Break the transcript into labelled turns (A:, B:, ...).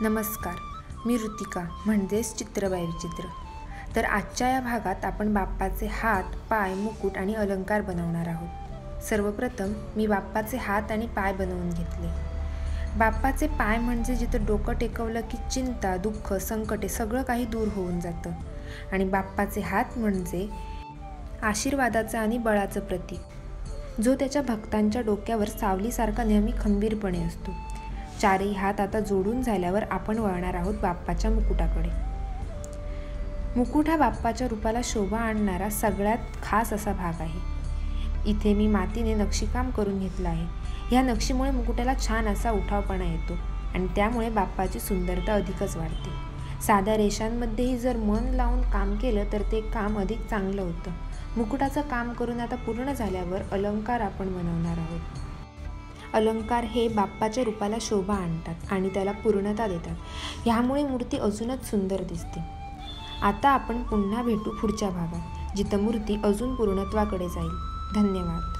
A: नमस्कार, मी ऋतिका म्हणजेच चित्रबाई विचित्र। तर आजच्या या भागात आपण बाप्पाचे हात, पाय, मुकुट आणि अलंकार बनवणार आहोत। सर्वप्रथम मी बाप्पाचे हात आणि पाय बनवून घेतले। बाप्पाचे पाय म्हणजे जिथं डोकं टेकवलं की चिंता, दुःख, संकटे सगळं काही दूर होऊन जातं। आणि बाप्पाचे हात म्हणजे आशीर्वादाचं आणि बळाचं प्रतीक, जो त्याच्या भक्तांच्या डोक्यावर सावलीसारखा नेहमी खंबीरपणे असतो। चारही हात आता जोडून झाल्यावर आपण वळणार आहोत बाप्पाच्या मुकुटाकडे। मुकुट हा बाप्पाच्या रूपाला शोभा आणणारा सगळ्यात खास असा भाग आहे। इथे मी मातीने नक्षीकाम करून घेतलं आहे। या नक्षीमुळे मुकुटाला छान असा उठावपणा येतो आणि त्यामुळे बाप्पाची सुंदरता अधिकच वाढते। साध्या रेषांमध्येही जर मन लावून काम केलं तर ते काम अधिक चांगलं होतं। मुकुटाचं काम करून आता पूर्ण झाल्यावर अलंकार आपण बनवणार आहोत। अलंकार हे बाप्पाच्या रूपाला शोभा आणतात आणि त्याला पूर्णता देतात। यामुळे मूर्ती अजूनच सुंदर दिसते। आता आपण पुन्हा भेटू पुढच्या भागात, जिथं मूर्ती अजून पूर्णत्वाकडे जाईल। धन्यवाद।